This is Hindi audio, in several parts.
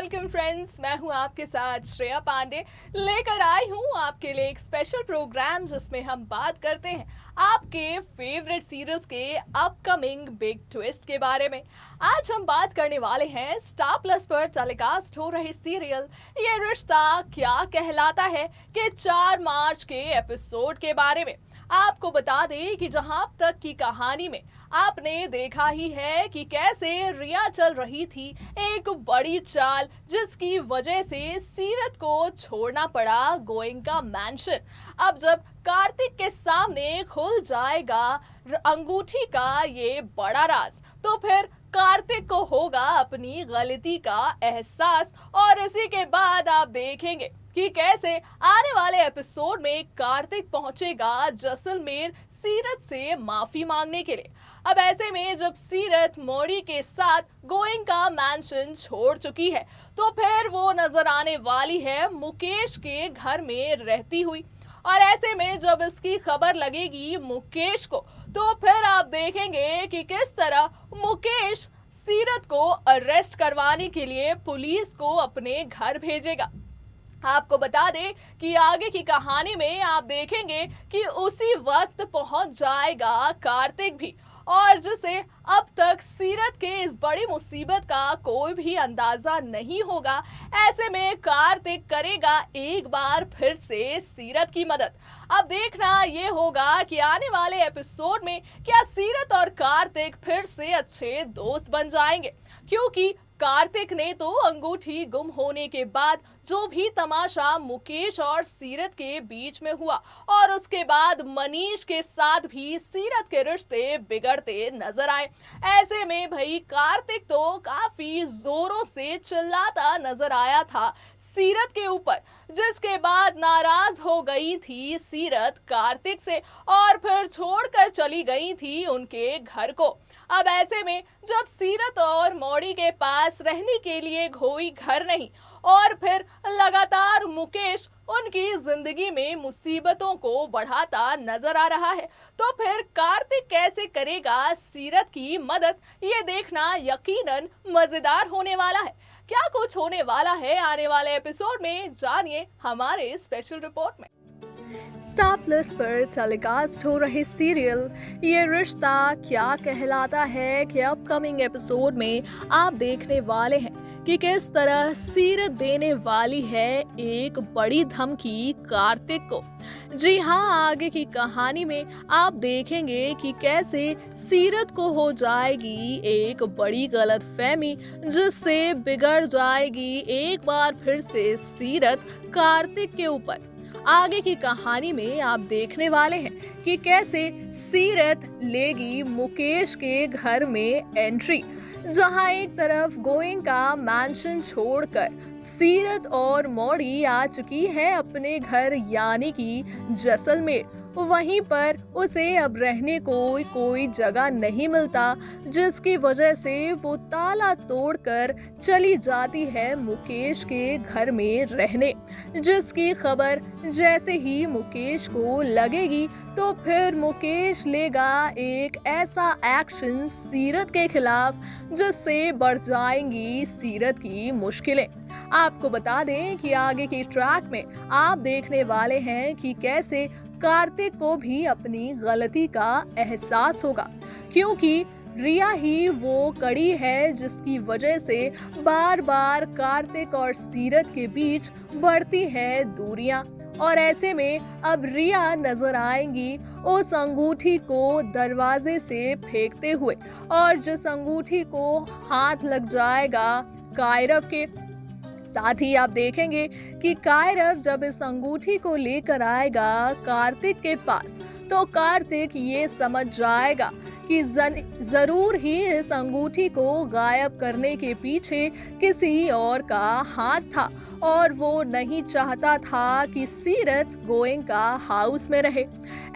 वेलकम फ्रेंड्स, मैं हूं आपके साथ श्रेया पांडे। लेकर आई हूं आपके लिए एक स्पेशल प्रोग्राम जिसमें हम बात करते हैं आपके फेवरेट सीरियल्स के अपकमिंग बिग ट्विस्ट के बारे में। आज हम बात करने वाले हैं स्टार प्लस पर टेलीकास्ट हो रहे सीरियल ये रिश्ता क्या कहलाता है के 4 मार्च के एपिसोड के बारे में। आपको बता दें कि जहां अब तक की कहानी में आपने देखा ही है कि कैसे रिया चल रही थी एक बड़ी चाल जिसकी वजह से सीरत को छोड़ना पड़ा गोयनका मैंशन। अब जब कार्तिक के सामने खुल जाएगा अंगूठी का ये बड़ा राज, तो फिर कार्तिक को होगा अपनी गलती का एहसास और इसी के बाद आप देखेंगे कि कैसे आने वाले एपिसोड में कार्तिक पहुंचेगा जैसलमेर सीरत से माफी मांगने के लिए। अब ऐसे में जब सीरत मौड़ी के साथ गोयनका मैंशन छोड़ चुकी है तो फिर वो नजर आने वाली है मुकेश के घर में रहती हुई। और ऐसे में जब इसकी खबर लगेगी मुकेश को तो फिर आप देखेंगे कि किस तरह मुकेश सीरत को अरेस्ट करवाने के लिए पुलिस को अपने घर भेजेगा। आपको बता दें कि आगे की कहानी में आप देखेंगे कि उसी वक्त पहुंच जाएगा कार्तिक भी, और जिसे अब तक सीरत के इस बड़ी मुसीबत का कोई भी अंदाजा नहीं होगा। ऐसे में कार्तिक करेगा एक बार फिर से सीरत की मदद। अब देखना ये होगा कि आने वाले एपिसोड में क्या सीरत और कार्तिक फिर से अच्छे दोस्त बन जाएंगे, क्योंकि कार्तिक ने तो अंगूठी गुम होने के बाद जो भी तमाशा मुकेश और सीरत के बीच में हुआ और उसके बाद मनीष के साथ भी सीरत के रिश्ते बिगड़ते नजर आए। ऐसे में भाई कार्तिक तो काफी जोरों से चिल्लाता नजर आया था सीरत के ऊपर, जिसके बाद नाराज हो गई थी सीरत कार्तिक से और फिर छोड़कर चली गई थी उनके घर को। अब ऐसे में जब सीरत और मौड़ी के पास रहने के लिए कोई घर नहीं और फिर लगातार मुकेश उनकी जिंदगी में मुसीबतों को बढ़ाता नजर आ रहा है, तो फिर कार्तिक कैसे करेगा सीरत की मदद, ये देखना यकीनन मजेदार होने वाला है। क्या कुछ होने वाला है आने वाले एपिसोड में, जानिए हमारे स्पेशल रिपोर्ट में। स्टार प्लस पर टेलीकास्ट हो रहे सीरियल ये रिश्ता क्या कहलाता है कि अपकमिंग एपिसोड में आप देखने वाले हैं कि किस तरह सीरत देने वाली है एक बड़ी धमकी कार्तिक को। जी हाँ, आगे की कहानी में आप देखेंगे कि कैसे सीरत को हो जाएगी एक बड़ी गलतफहमी जिससे बिगड़ जाएगी एक बार फिर से सीरत कार्तिक के ऊपर। आगे की कहानी में आप देखने वाले हैं कि कैसे सीरत लेगी मुकेश के घर में एंट्री, जहां एक तरफ गोयनका मैंशन छोड़कर सीरत और मौड़ी आ चुकी है अपने घर यानी कि जैसलमेर। वहीं पर उसे अब रहने को कोई जगह नहीं मिलता, जिसकी वजह से वो ताला तोड़कर चली जाती है मुकेश के घर में रहने। जिसकी खबर जैसे ही मुकेश को लगेगी तो फिर मुकेश लेगा एक ऐसा एक्शन सीरत के खिलाफ जिससे बढ़ जाएंगी सीरत की मुश्किलें। आपको बता दें कि आगे की ट्रैक में आप देखने वाले हैं कि कैसे कार्तिक को भी अपनी गलती का एहसास होगा, क्योंकि रिया ही वो कड़ी है जिसकी वजह से बार बार कार्तिक और सीरत के बीच बढ़ती है दूरियां। और ऐसे में अब रिया नजर आएंगी उस अंगूठी को दरवाजे से फेंकते हुए, और जिस अंगूठी को हाथ लग जाएगा कायरव के। साथ ही आप देखेंगे कि कायरव जब इस अंगूठी को लेकर आएगा कार्तिक के पास तो कार्तिक ये समझ जाएगा कि जरूर ही इस अंगूठी को गायब करने के पीछे किसी और का हाथ था और वो नहीं चाहता था कि सीरत गोयनका हाउस में रहे।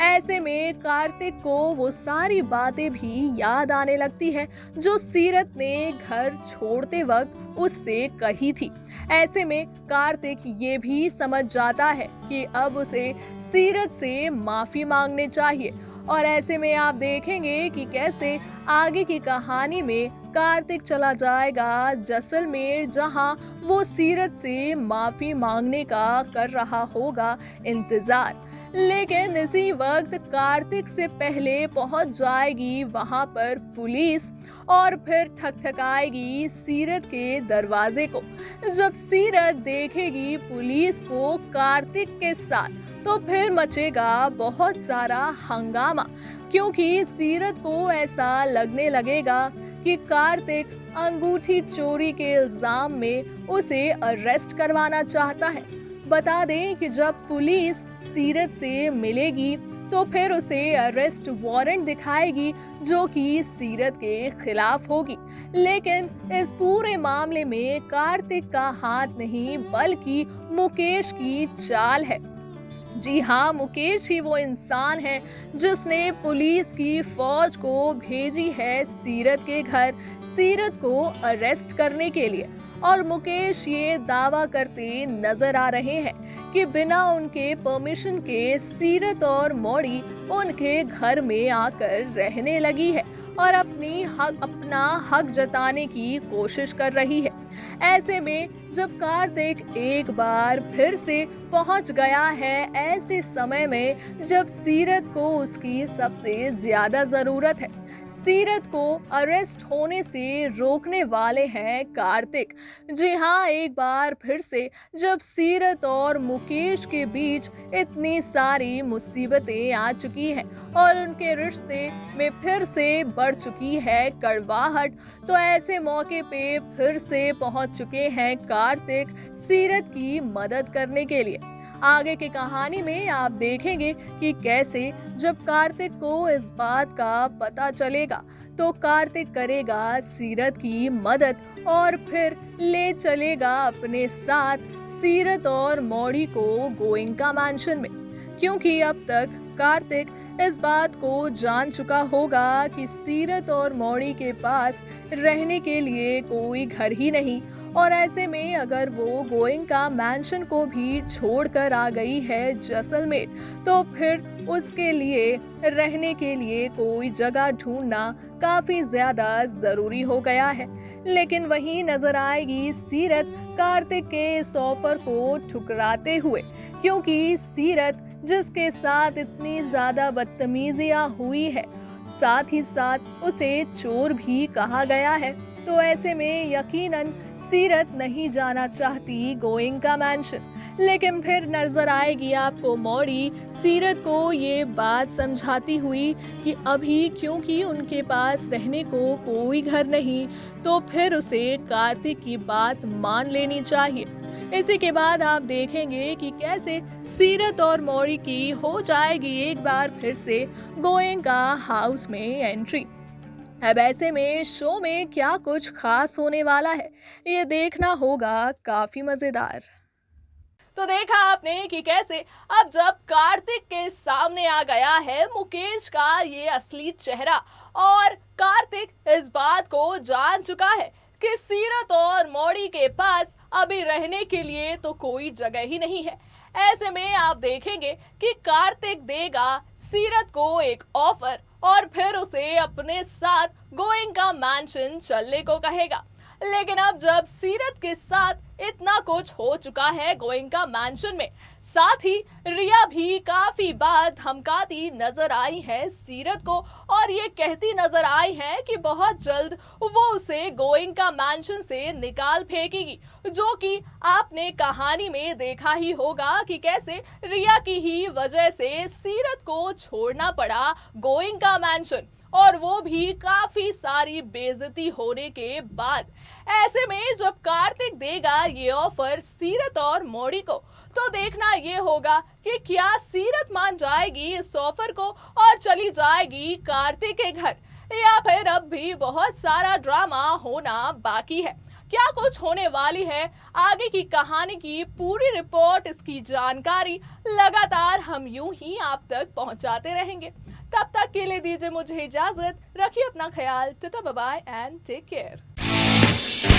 ऐसे में कार्तिक को वो सारी बातें भी याद आने लगती है जो सीरत ने घर छोड़ते वक्त उससे कही थी। ऐसे में कार्तिक ये भी समझ जाता है कि अब उसे सीरत से माफी मांगने चाहिए। और ऐसे में आप देखेंगे कि कैसे आगे की कहानी में कार्तिक चला जाएगा जैसलमेर, जहां वो सीरत से माफी मांगने का कर रहा होगा इंतजार। लेकिन इसी वक्त कार्तिक से पहले पहुंच जाएगी वहां पर पुलिस और फिर ठकठकाएगी सीरत के दरवाजे को। जब सीरत देखेगी पुलिस को कार्तिक के साथ, तो फिर मचेगा बहुत सारा हंगामा, क्योंकि सीरत को ऐसा लगने लगेगा कि कार्तिक अंगूठी चोरी के इल्जाम में उसे अरेस्ट करवाना चाहता है। बता दें कि जब पुलिस सीरत से मिलेगी तो फिर उसे अरेस्ट वारंट दिखाएगी, जो कि सीरत के खिलाफ होगी। लेकिन इस पूरे मामले में कार्तिक का हाथ नहीं, बल्कि मुकेश की चाल है। जी हाँ, मुकेश ही वो इंसान है जिसने पुलिस की फौज को भेजी है सीरत के घर, सीरत को अरेस्ट करने के लिए। और मुकेश ये दावा करते नजर आ रहे हैं कि बिना उनके परमिशन के सीरत और मौड़ी उनके घर में आकर रहने लगी है और अपना हक जताने की कोशिश कर रही है। ऐसे में जब कार्तिक एक बार फिर से पहुंच गया है ऐसे समय में जब सीरत को उसकी सबसे ज्यादा जरूरत है, सीरत को अरेस्ट होने से रोकने वाले हैं कार्तिक। जी हाँ, एक बार फिर से जब सीरत और मुकेश के बीच इतनी सारी मुसीबतें आ चुकी हैं और उनके रिश्ते में फिर से बढ़ चुकी है कड़वाहट, तो ऐसे मौके पे फिर से पहुंच चुके हैं कार्तिक सीरत की मदद करने के लिए। आगे की कहानी में आप देखेंगे कि कैसे जब कार्तिक को इस बात का पता चलेगा तो कार्तिक करेगा सीरत की मदद और फिर ले चलेगा अपने साथ सीरत और मौड़ी को गोइंका मैंशन में, क्योंकि अब तक कार्तिक इस बात को जान चुका होगा कि सीरत और मौड़ी के पास रहने के लिए कोई घर ही नहीं, और ऐसे में अगर वो गोइंका मैंशन को भी छोड़कर आ गई है जैसलमेर, तो फिर उसके लिए रहने के लिए कोई जगह ढूंढना काफी ज्यादा जरूरी हो गया है। लेकिन वहीं नजर आएगी सीरत कार्तिक के इस ऑफर को ठुकराते हुए, क्योंकि सीरत जिसके साथ इतनी ज्यादा बदतमीजियां हुई है, साथ ही साथ उसे चोर भी कहा गया है, तो ऐसे में यकीनन सीरत नहीं जाना चाहती गोइंका मैंशन। लेकिन फिर नजर आएगी आपको मौड़ी सीरत को ये बात समझाती हुई कि अभी क्योंकि उनके पास रहने को कोई घर नहीं, तो फिर उसे कार्तिक की बात मान लेनी चाहिए। इसी के बाद आप देखेंगे कि कैसे सीरत और मौड़ी की हो जाएगी एक बार फिर से गोइंका हाउस में एंट्री। अब ऐसे में शो में क्या कुछ खास होने वाला है, ये देखना होगा काफी मजेदार। तो देखा आपने कि कैसे अब जब कार्तिक के सामने आ गया है मुकेश का ये असली चेहरा, और कार्तिक इस बात को जान चुका है कि सीरत और मौड़ी के पास अभी रहने के लिए तो कोई जगह ही नहीं है। ऐसे में आप देखेंगे कि कार्तिक देगा सीरत को एक ऑफर और फिर उसे अपने साथ गोइंका मैंशन चलने को कहेगा। लेकिन अब जब सीरत के साथ इतना कुछ हो चुका है गोइंका मैंशन में, साथ ही रिया भी काफी बार धमकाती नजर आई है सीरत को और ये कहती नजर आई है कि बहुत जल्द वो उसे गोइंका मैंशन से निकाल फेंकेगी, जो कि आपने कहानी में देखा ही होगा कि कैसे रिया की ही वजह से सीरत को छोड़ना पड़ा गोइंका मैंशन, और वो भी काफी सारी बेइज्जती होने के बाद। ऐसे में जब कार्तिक देगा ये ऑफर सीरत और मौड़ी को, तो देखना ये होगा कि क्या सीरत मान जाएगी इस ऑफर को और चली जाएगी कार्तिक के घर, या फिर अब भी बहुत सारा ड्रामा होना बाकी है। क्या कुछ होने वाली है आगे की कहानी की पूरी रिपोर्ट, इसकी जानकारी लगातार हम यूं ही आप तक पहुंचाते रहेंगे। तब तक के लिए दीजिए मुझे इजाजत, रखिए अपना ख्याल, tata bye bye and take care.